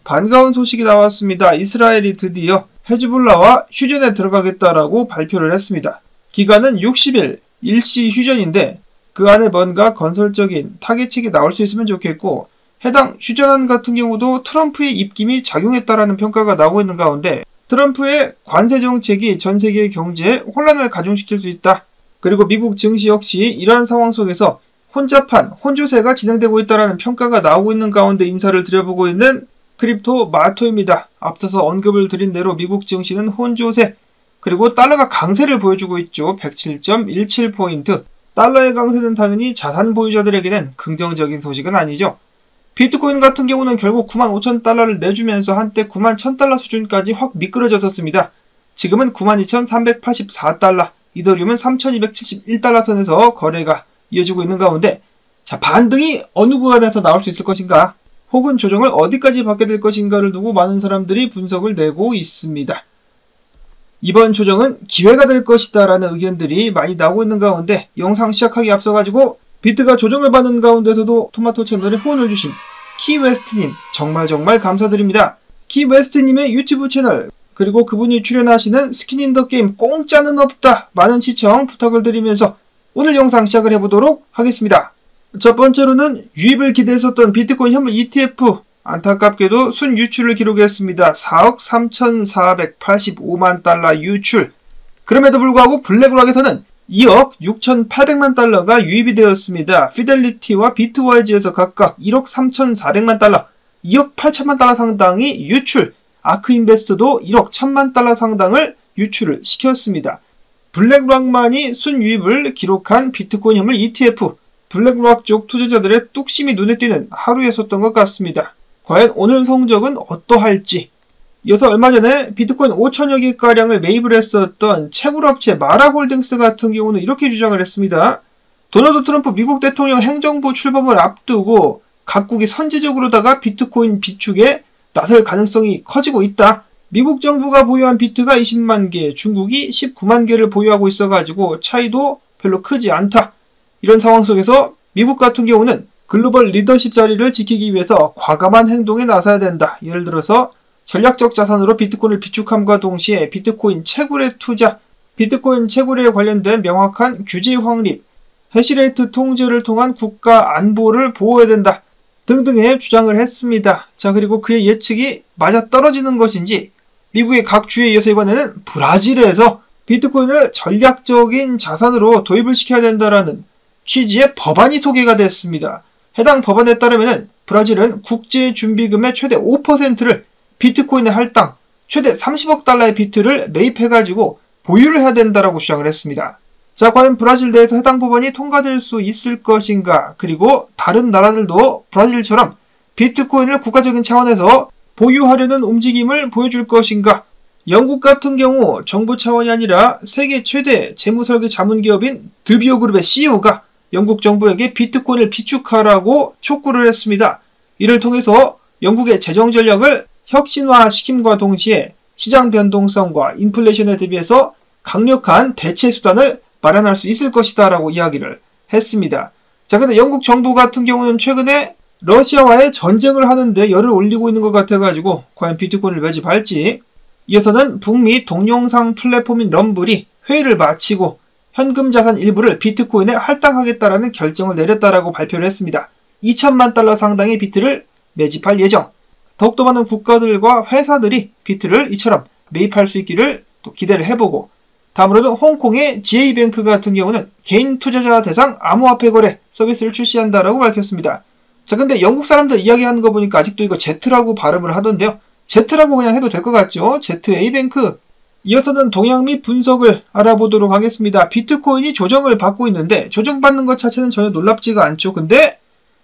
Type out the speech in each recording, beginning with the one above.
반가운 소식이 나왔습니다. 이스라엘이 드디어 헤즈볼라와 휴전에 들어가겠다라고 발표를 했습니다. 기간은 60일 일시 휴전인데 그 안에 뭔가 건설적인 타개책이 나올 수 있으면 좋겠고, 해당 휴전안 같은 경우도 트럼프의 입김이 작용했다라는 평가가 나오고 있는 가운데 트럼프의 관세 정책이 전 세계 경제에 혼란을 가중시킬 수 있다. 그리고 미국 증시 역시 이러한 상황 속에서 혼자판, 혼조세가 진행되고 있다는 평가가 나오고 있는 가운데 인사를 드려보고 있는 크립토 마토입니다. 앞서서 언급을 드린 대로 미국 증시는 혼조세, 그리고 달러가 강세를 보여주고 있죠. 107.17포인트. 달러의 강세는 당연히 자산 보유자들에게는 긍정적인 소식은 아니죠. 비트코인 같은 경우는 결국 95,000달러를 내주면서 한때 91,000달러 수준까지 확 미끄러졌었습니다. 지금은 92,384달러, 이더리움은 3,271달러 선에서 거래가 이어지고 있는 가운데, 자, 반등이 어느 구간에서 나올 수 있을 것인가, 혹은 조정을 어디까지 받게 될 것인가를 두고 많은 사람들이 분석을 내고 있습니다. 이번 조정은 기회가 될 것이다 라는 의견들이 많이 나오고 있는 가운데, 영상 시작하기 앞서가지고 비트가 조정을 받는 가운데서도 토마토 채널에 후원을 주신 키웨스트님 정말 감사드립니다. 키웨스트님의 유튜브 채널, 그리고 그분이 출연하시는 스킨 인 더 게임 공짜는 없다, 많은 시청 부탁을 드리면서 오늘 영상 시작을 해보도록 하겠습니다. 첫 번째로는 유입을 기대했었던 비트코인 현물 ETF, 안타깝게도 순유출을 기록했습니다. 4억 3,485만 달러 유출. 그럼에도 불구하고 블랙락에서는 2억 6,800만 달러가 유입이 되었습니다. 피델리티와 비트와이즈에서 각각 1억 3,400만 달러, 2억 8천만 달러 상당이 유출, 아크인베스트도 1억 1,000만 달러 상당을 유출을 시켰습니다. 블랙락만이 순유입을 기록한 비트코인 현물 ETF, 블랙락 쪽 투자자들의 뚝심이 눈에 띄는 하루였었던 것 같습니다. 과연 오늘 성적은 어떠할지. 이어서 얼마 전에 비트코인 5천여 개가량을 매입을 했었던 채굴업체 마라홀딩스 같은 경우는 이렇게 주장을 했습니다. 도널드 트럼프 미국 대통령 행정부 출범을 앞두고 각국이 선제적으로다가 비트코인 비축에 나설 가능성이 커지고 있다. 미국 정부가 보유한 비트가 20만 개, 중국이 19만 개를 보유하고 있어가지고 차이도 별로 크지 않다. 이런 상황 속에서 미국 같은 경우는 글로벌 리더십 자리를 지키기 위해서 과감한 행동에 나서야 된다. 예를 들어서 전략적 자산으로 비트코인을 비축함과 동시에 비트코인 채굴에 투자, 비트코인 채굴에 관련된 명확한 규제 확립, 해시레이트 통제를 통한 국가 안보를 보호해야 된다 등등의 주장을 했습니다. 자, 그리고 그의 예측이 맞아떨어지는 것인지 미국의 각 주에 이어서 이번에는 브라질에서 비트코인을 전략적인 자산으로 도입을 시켜야 된다라는 취지의 법안이 소개가 됐습니다. 해당 법안에 따르면 브라질은 국제준비금의 최대 5%를 비트코인에 할당, 최대 30억 달러의 비트를 매입해가지고 보유를 해야 된다라고 주장을 했습니다. 자, 과연 브라질 내에서 해당 법안이 통과될 수 있을 것인가, 그리고 다른 나라들도 브라질처럼 비트코인을 국가적인 차원에서 보유하려는 움직임을 보여줄 것인가. 영국 같은 경우 정부 차원이 아니라 세계 최대 재무설계 자문기업인 드비오 그룹의 CEO가 영국 정부에게 비트코인을 비축하라고 촉구를 했습니다. 이를 통해서 영국의 재정 전략을 혁신화시킴과 동시에 시장 변동성과 인플레이션에 대비해서 강력한 대체 수단을 마련할 수 있을 것이다 라고 이야기를 했습니다. 자, 근데 영국 정부 같은 경우는 최근에 러시아와의 전쟁을 하는데 열을 올리고 있는 것 같아가지고 과연 비트코인을 매집할지. 이어서는 북미 동영상 플랫폼인 럼블이 회의를 마치고 현금 자산 일부를 비트코인에 할당하겠다라는 결정을 내렸다라고 발표를 했습니다. 2천만 달러 상당의 비트를 매집할 예정. 더욱더 많은 국가들과 회사들이 비트를 이처럼 매입할 수 있기를 또 기대를 해보고, 다음으로는 홍콩의 GA뱅크 같은 경우는 개인 투자자 대상 암호화폐 거래 서비스를 출시한다라고 밝혔습니다. 자, 근데 영국 사람들 이야기하는 거 보니까 아직도 이거 Z라고 발음을 하던데요. Z라고 그냥 해도 될 것 같죠? ZA뱅크. 이어서는 동향 및 분석을 알아보도록 하겠습니다. 비트코인이 조정을 받고 있는데 조정받는 것 자체는 전혀 놀랍지가 않죠. 근데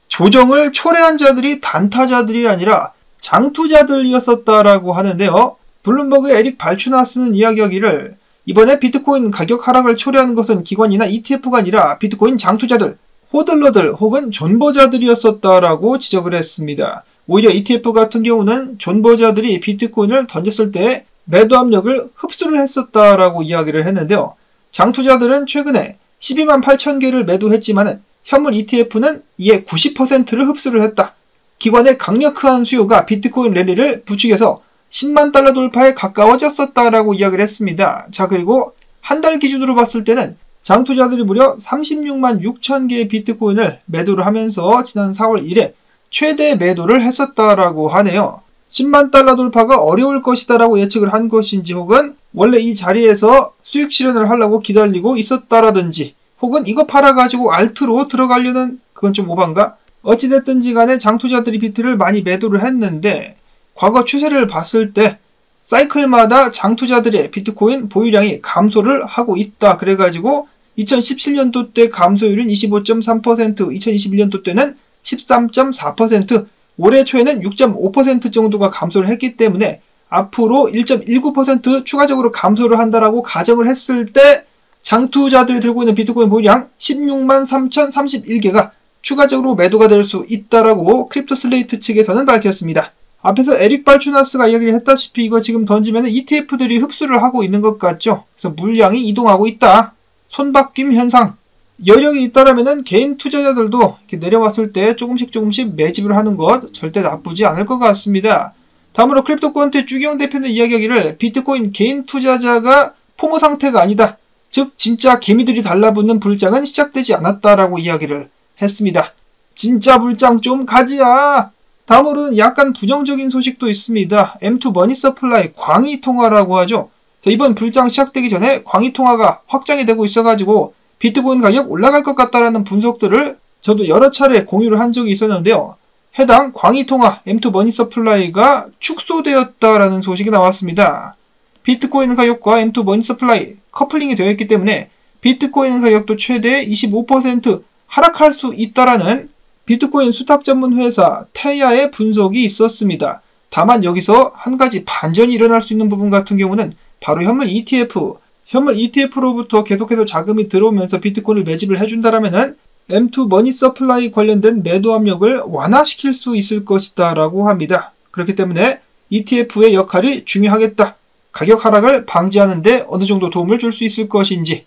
조정을 초래한 자들이 단타자들이 아니라 장투자들이었었다라고 하는데요. 블룸버그의 에릭 발추나스는 이야기하기를 이번에 비트코인 가격 하락을 초래한 것은 기관이나 ETF가 아니라 비트코인 장투자들, 호들러들 혹은 존버자들이었었다라고 지적을 했습니다. 오히려 ETF 같은 경우는 존버자들이 비트코인을 던졌을 때 매도 압력을 흡수를 했었다라고 이야기를 했는데요. 장투자들은 최근에 128,000개를 매도했지만 현물 ETF는 이에 90%를 흡수를 했다. 기관의 강력한 수요가 비트코인 랠리를 부추겨서 10만 달러 돌파에 가까워졌었다라고 이야기를 했습니다. 자, 그리고 한 달 기준으로 봤을 때는 장투자들이 무려 36만 6천 개의 비트코인을 매도를 하면서 지난 4월 1일 최대 매도를 했었다라고 하네요. 10만 달러 돌파가 어려울 것이다라고 예측을 한 것인지, 혹은 원래 이 자리에서 수익 실현을 하려고 기다리고 있었다라든지, 혹은 이거 팔아가지고 알트로 들어가려는, 그건 좀 오반가? 어찌됐든지 간에 장투자들이 비트를 많이 매도를 했는데, 과거 추세를 봤을 때 사이클마다 장투자들의 비트코인 보유량이 감소를 하고 있다. 그래가지고 2017년도 때 감소율은 25.3%, 2021년도 때는 13.4%, 올해 초에는 6.5% 정도가 감소를 했기 때문에 앞으로 1.19% 추가적으로 감소를 한다라고 가정을 했을 때 장투자들이 들고 있는 비트코인 보유량 16만 3,031개가 추가적으로 매도가 될 수 있다라고 크립토 슬레이트 측에서는 밝혔습니다. 앞에서 에릭 발추나스가 이야기를 했다시피 이거 지금 던지면 ETF들이 흡수를 하고 있는 것 같죠. 그래서 물량이 이동하고 있다. 손바뀜 현상. 여력이 있다라면은 개인 투자자들도 이렇게 내려왔을 때 조금씩 매집을 하는 것 절대 나쁘지 않을 것 같습니다. 다음으로 크립토코인테 주기영 대표는 이야기하기를 비트코인 개인 투자자가 포모 상태가 아니다. 즉 진짜 개미들이 달라붙는 불장은 시작되지 않았다라고 이야기를 했습니다. 진짜 불장 좀 가지야. 다음으로는 약간 부정적인 소식도 있습니다. M2 머니 서플라이 광의 통화라고 하죠. 이번 불장 시작되기 전에 광의 통화가 확장이 되고 있어가지고 비트코인 가격 올라갈 것 같다라는 분석들을 저도 여러 차례 공유를 한 적이 있었는데요. 해당 광의 통화 M2 머니 서플라이가 축소되었다라는 소식이 나왔습니다. 비트코인 가격과 M2 머니 서플라이 커플링이 되어 있기 때문에 비트코인 가격도 최대 25% 하락할 수 있다라는 비트코인 수탁 전문 회사 테야의 분석이 있었습니다. 다만 여기서 한 가지 반전이 일어날 수 있는 부분 같은 경우는 바로 현물 ETF로부터 계속해서 자금이 들어오면서 비트코인을 매집을 해준다라면은 M2 머니 서플라이 관련된 매도 압력을 완화시킬 수 있을 것이다 라고 합니다. 그렇기 때문에 ETF의 역할이 중요하겠다. 가격 하락을 방지하는 데 어느 정도 도움을 줄 수 있을 것인지.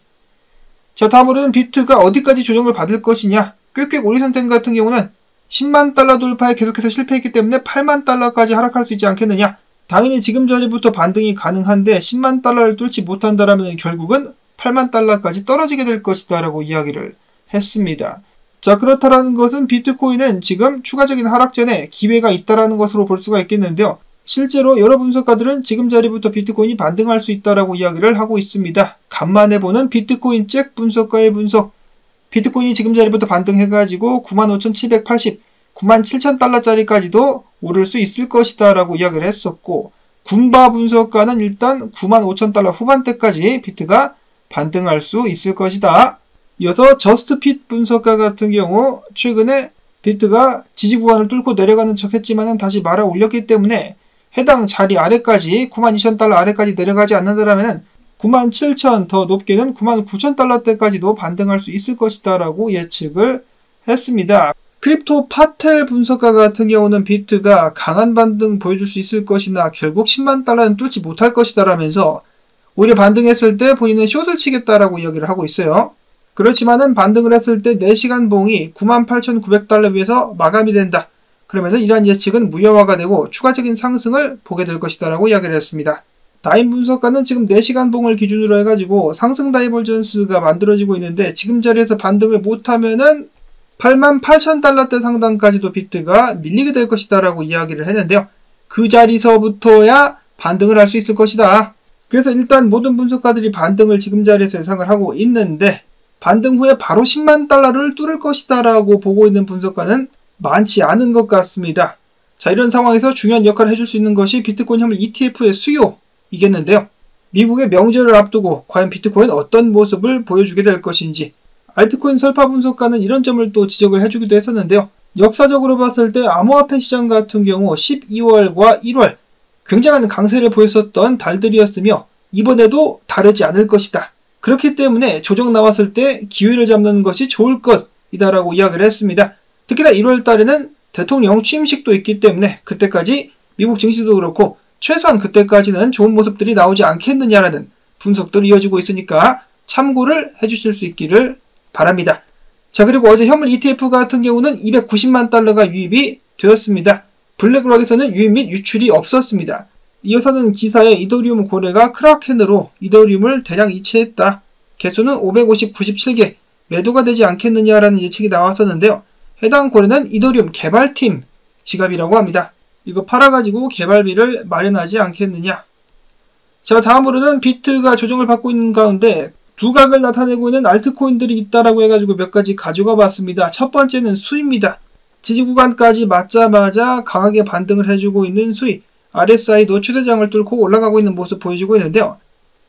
자, 다음으로는 비트가 어디까지 조정을 받을 것이냐. 꾀꾀 오리선생 같은 경우는 10만 달러 돌파에 계속해서 실패했기 때문에 8만 달러까지 하락할 수 있지 않겠느냐. 당연히 지금 자리부터 반등이 가능한데 10만 달러를 뚫지 못한다라면 결국은 8만 달러까지 떨어지게 될 것이다 라고 이야기를 했습니다. 자, 그렇다라는 것은 비트코인은 지금 추가적인 하락전에 기회가 있다라는 것으로 볼 수가 있겠는데요. 실제로 여러 분석가들은 지금 자리부터 비트코인이 반등할 수 있다라고 이야기를 하고 있습니다. 간만에 보는 비트코인 잭 분석가의 분석. 비트코인이 지금 자리부터 반등해가지고 95,780, 97,000달러짜리까지도 오를 수 있을 것이다 라고 이야기를 했었고, 군바 분석가는 일단 95,000달러 후반대까지 비트가 반등할 수 있을 것이다. 이어서 저스트핏 분석가 같은 경우 최근에 비트가 지지 구간을 뚫고 내려가는 척 했지만 다시 말아 올렸기 때문에 해당 자리 아래까지 92,000달러 아래까지 내려가지 않는다면 97,000 더 높게는 99,000달러대까지도 반등할 수 있을 것이다 라고 예측을 했습니다. 크립토 파텔 분석가 같은 경우는 비트가 강한 반등 보여줄 수 있을 것이나 결국 10만 달러는 뚫지 못할 것이다 라면서 오히려 반등했을 때 본인은 숏을 치겠다라고 이야기를 하고 있어요. 그렇지만은 반등을 했을 때 4시간 봉이 98,900달러 위에서 마감이 된다. 그러면은 이러한 예측은 무효화가 되고 추가적인 상승을 보게 될 것이다 라고 이야기를 했습니다. 다임 분석가는 지금 4시간 봉을 기준으로 해가지고 상승 다이버전스가 만들어지고 있는데 지금 자리에서 반등을 못하면은 88,000달러대 상단까지도 비트가 밀리게 될 것이다 라고 이야기를 했는데요. 그 자리서부터야 반등을 할 수 있을 것이다. 그래서 일단 모든 분석가들이 반등을 지금 자리에서 예상을 하고 있는데 반등 후에 바로 10만 달러를 뚫을 것이다 라고 보고 있는 분석가는 많지 않은 것 같습니다. 자, 이런 상황에서 중요한 역할을 해줄 수 있는 것이 비트코인 현물 ETF의 수요이겠는데요. 미국의 명절을 앞두고 과연 비트코인 어떤 모습을 보여주게 될 것인지, 알트코인 설파 분석가는 이런 점을 또 지적을 해주기도 했었는데요. 역사적으로 봤을 때 암호화폐 시장 같은 경우 12월과 1월 굉장한 강세를 보였었던 달들이었으며 이번에도 다르지 않을 것이다. 그렇기 때문에 조정 나왔을 때 기회를 잡는 것이 좋을 것이다라고 이야기를 했습니다. 특히나 1월 달에는 대통령 취임식도 있기 때문에 그때까지 미국 증시도 그렇고 최소한 그때까지는 좋은 모습들이 나오지 않겠느냐라는 분석들이 이어지고 있으니까 참고를 해주실 수 있기를 바랍니다. 자, 그리고 어제 현물 ETF 같은 경우는 290만 달러가 유입이 되었습니다. 블랙록에서는 유입 및 유출이 없었습니다. 이어서는 기사에 이더리움 거래가 크라켄으로 이더리움을 대량 이체했다. 개수는 597개, 매도가 되지 않겠느냐라는 예측이 나왔었는데요. 해당 거래는 이더리움 개발팀 지갑이라고 합니다. 이거 팔아가지고 개발비를 마련하지 않겠느냐. 자, 다음으로는 비트가 조정을 받고 있는 가운데 두각을 나타내고 있는 알트코인들이 있다라고 해가지고 몇 가지 가져가 봤습니다. 첫 번째는 수입니다. 지지 구간까지 맞자마자 강하게 반등을 해주고 있는 수이, RSI도 추세장을 뚫고 올라가고 있는 모습 보여주고 있는데요.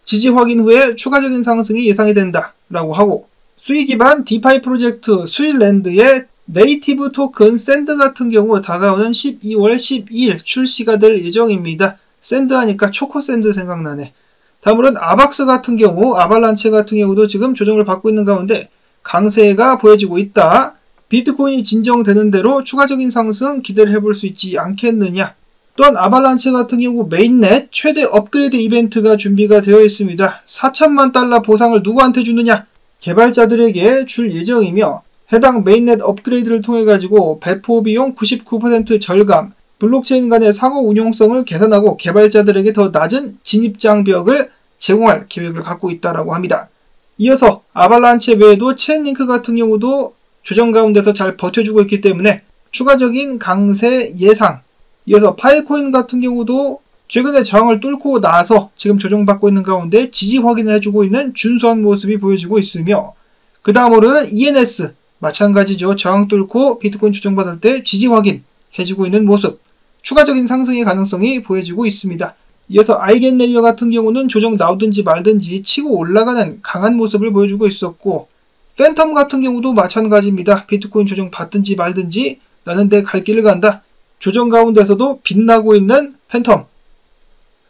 지지 확인 후에 추가적인 상승이 예상이 된다라고 하고, 수이 기반 디파이 프로젝트 수일랜드의 네이티브 토큰 샌드 같은 경우 다가오는 12월 12일 출시가 될 예정입니다. 샌드 하니까 초코 샌드 생각나네. 다음으로는 아박스 같은 경우, 아발란체 같은 경우도 지금 조정을 받고 있는 가운데 강세가 보여지고 있다. 비트코인이 진정되는 대로 추가적인 상승 기대를 해볼 수 있지 않겠느냐. 또한 아발란체 같은 경우 메인넷 최대 업그레이드 이벤트가 준비가 되어 있습니다. 4천만 달러 보상을 누구한테 주느냐? 개발자들에게 줄 예정이며, 해당 메인넷 업그레이드를 통해 가지고 배포 비용 99% 절감, 블록체인 간의 상호 운용성을 개선하고 개발자들에게 더 낮은 진입 장벽을 제공할 계획을 갖고 있다고 합니다. 이어서 아발란체 외에도 체인링크 같은 경우도 조정 가운데서 잘 버텨주고 있기 때문에 추가적인 강세 예상. 이어서 파이코인 같은 경우도 최근에 저항을 뚫고 나서 지금 조정받고 있는 가운데 지지 확인을 해주고 있는 준수한 모습이 보여지고 있으며, 그 다음으로는 ENS 마찬가지죠. 저항 뚫고 비트코인 조정받을 때 지지 확인 해주고 있는 모습, 추가적인 상승의 가능성이 보여지고 있습니다. 이어서 아이겐레이어 같은 경우는 조정 나오든지 말든지 치고 올라가는 강한 모습을 보여주고 있었고, 팬텀 같은 경우도 마찬가지입니다. 비트코인 조정 받든지 말든지 나는 내 갈 길을 간다. 조정 가운데서도 빛나고 있는 팬텀.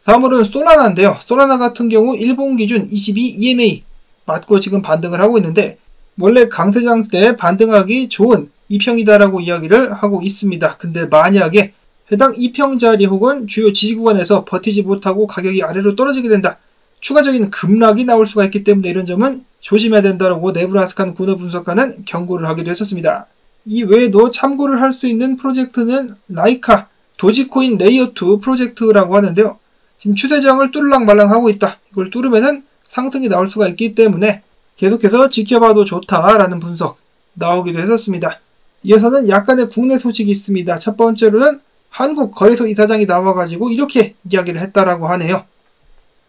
다음으로는 솔라나인데요. 솔라나 같은 경우 일본 기준 22 EMA 맞고 지금 반등을 하고 있는데, 원래 강세장 때 반등하기 좋은 이평이다라고 이야기를 하고 있습니다. 근데 만약에 해당 이평 자리 혹은 주요 지지 구간에서 버티지 못하고 가격이 아래로 떨어지게 된다. 추가적인 급락이 나올 수가 있기 때문에 이런 점은 조심해야 된다라고 네브라스칸 군어 분석가는 경고를 하기도 했었습니다. 이 외에도 참고를 할 수 있는 프로젝트는 라이카, 도지코인 레이어2 프로젝트라고 하는데요. 지금 추세장을 뚫을랑말랑 하고 있다. 이걸 뚫으면은 상승이 나올 수가 있기 때문에 계속해서 지켜봐도 좋다라는 분석 나오기도 했었습니다. 이어서는 약간의 국내 소식이 있습니다. 첫 번째로는 한국거래소 이사장이 나와가지고 이렇게 이야기를 했다라고 하네요.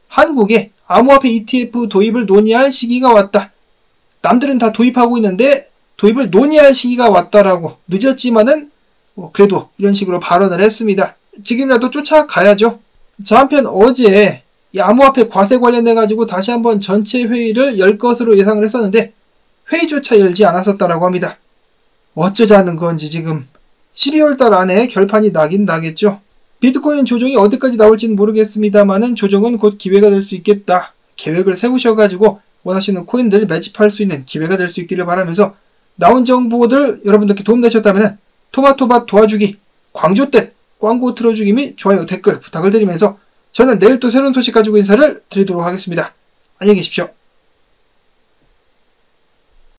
한국에 암호화폐 ETF 도입을 논의할 시기가 왔다. 남들은 다 도입하고 있는데 도입을 논의할 시기가 왔다라고, 늦었지만은 그래도 이런 식으로 발언을 했습니다. 지금이라도 쫓아가야죠. 자, 한편 어제 이 암호화폐 과세 관련해가지고 다시 한번 전체 회의를 열 것으로 예상을 했었는데 회의조차 열지 않았었다라고 합니다. 어쩌자는 건지 지금 12월달 안에 결판이 나긴 나겠죠. 비트코인 조정이 어디까지 나올지는 모르겠습니다만은 조정은 곧 기회가 될 수 있겠다. 계획을 세우셔가지고 원하시는 코인들 매집할 수 있는 기회가 될 수 있기를 바라면서, 나온 정보들 여러분들께 도움되셨다면 토마토밭 도와주기, 광조댓 광고 틀어주기 및 좋아요, 댓글 부탁을 드리면서 저는 내일 또 새로운 소식 가지고 인사를 드리도록 하겠습니다. 안녕히 계십시오.